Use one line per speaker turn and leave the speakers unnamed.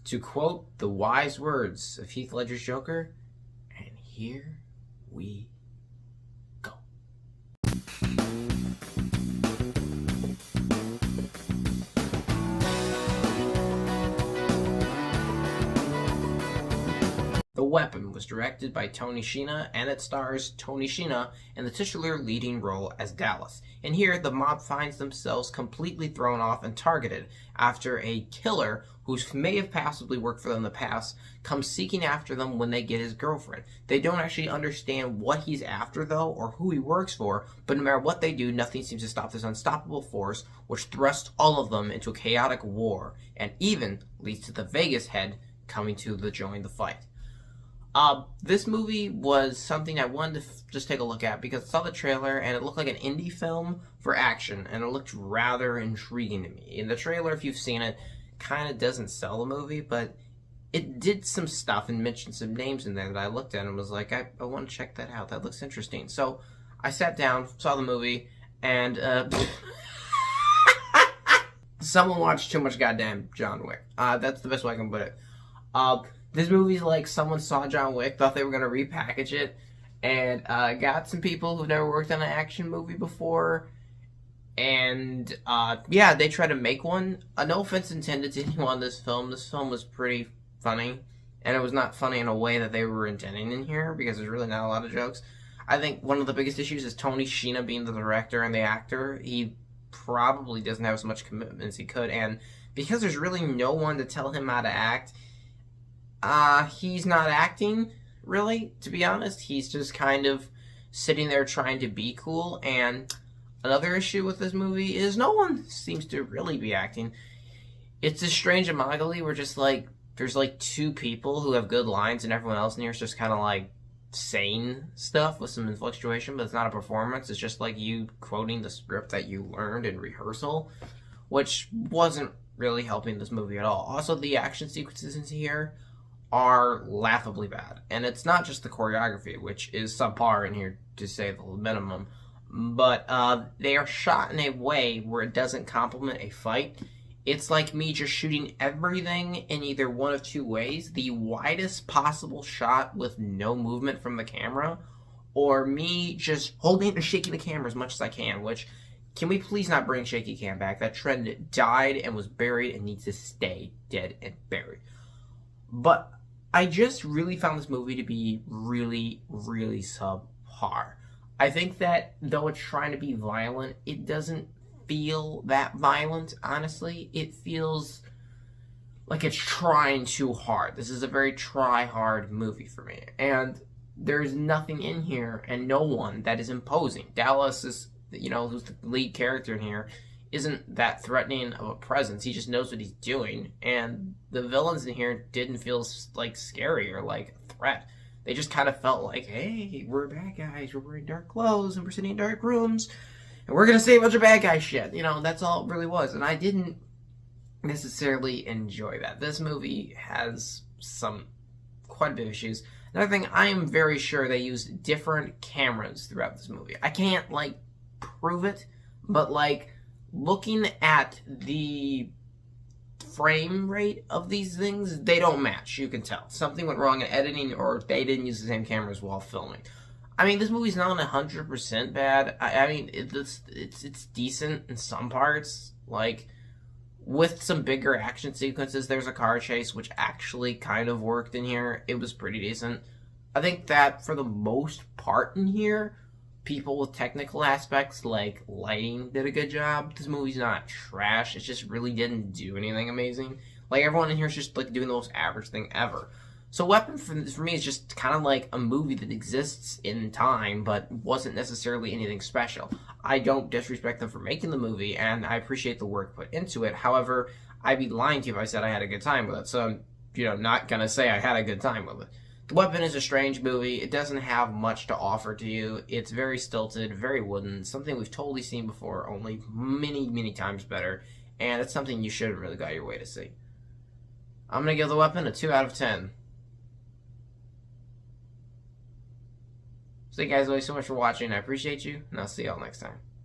to quote the wise words of Heath Ledger's Joker, and here we go. The Weapon was directed by Tony Sheena, and it stars Tony Sheena in the titular leading role as Dallas. And here, the mob finds themselves completely thrown off and targeted after a killer who may have passably worked for them in the past comes seeking after them when they get his girlfriend. They don't actually understand what he's after, though, or who he works for, but no matter what they do, nothing seems to stop this unstoppable force, which thrusts all of them into a chaotic war, and even leads to the Vegas head coming to join the fight. This movie was something I wanted to just take a look at because I saw the trailer and it looked like an indie film for action, and it looked rather intriguing to me. In the trailer, if you've seen it, kind of doesn't sell the movie, but it did some stuff and mentioned some names in there that I looked at and was like, I want to check that out. That looks interesting. So I sat down, saw the movie, and someone watched too much goddamn John Wick. That's the best way I can put it. This movie's like someone saw John Wick, thought they were going to repackage it, and got some people who've never worked on an action movie before, and yeah, they tried to make one. No offense intended to anyone on this film. This film was pretty funny, and it was not funny in a way that they were intending in here, because there's really not a lot of jokes. I think one of the biggest issues is Tony Sheena being the director and the actor. He probably doesn't have as much commitment as he could, and because there's really no one to tell him how to act, he's not acting, really, to be honest. He's just kind of sitting there trying to be cool. And another issue with this movie is no one seems to really be acting. It's a strange amalgamy where just like there's like two people who have good lines and everyone else in here is just kind of like saying stuff with some inflectuation, but it's not a performance. It's just like you quoting the script that you learned in rehearsal, which wasn't really helping this movie at all. Also, the action sequences in here are laughably bad. And it's not just the choreography, which is subpar in here to say the minimum, but they are shot in a way where it doesn't complement a fight. It's like me just shooting everything in either one of two ways: the widest possible shot with no movement from the camera, or me just holding and shaking the camera as much as I can, which, can we please not bring shaky cam back? That trend died and was buried and needs to stay dead and buried. But I just really found this movie to be really, really subpar. I think that though it's trying to be violent, it doesn't feel that violent, honestly. It feels like it's trying too hard. This is a very try-hard movie for me. And there's nothing in here and no one that is imposing. Dallas is, who's the lead character in here, isn't that threatening of a presence. He just knows what he's doing, and the villains in here didn't feel like scary or like a threat. They just kind of felt like, hey, we're bad guys, we're wearing dark clothes, and we're sitting in dark rooms, and we're gonna say a bunch of bad guy shit. That's all it really was, and I didn't necessarily enjoy that. This movie has quite a bit of issues. Another thing, I am very sure they used different cameras throughout this movie. I can't, prove it, but, looking at the frame rate of these things, they don't match. You can tell something went wrong in editing, or they didn't use the same cameras while filming. I mean, this movie's not 100% bad. I mean, it's decent in some parts. With some bigger action sequences, there's a car chase which actually kind of worked in here. It was pretty decent. I think that for the most part in here, people with technical aspects like lighting did a good job. This movie's not trash. It just really didn't do anything amazing. Everyone in here is just doing the most average thing ever. So Weapon for me is just kind of like a movie that exists in time but wasn't necessarily anything special. I don't disrespect them for making the movie, and I appreciate the work put into it. However, I'd be lying to you if I said I had a good time with it. So I'm not gonna say I had a good time with it. The Weapon is a strange movie. It doesn't have much to offer to you. It's very stilted, very wooden, something we've totally seen before, only many, many times better, and it's something you shouldn't really go out your way to see. I'm going to give The Weapon a 2 out of 10. So, guys, thank you so much for watching. I appreciate you, and I'll see y'all next time.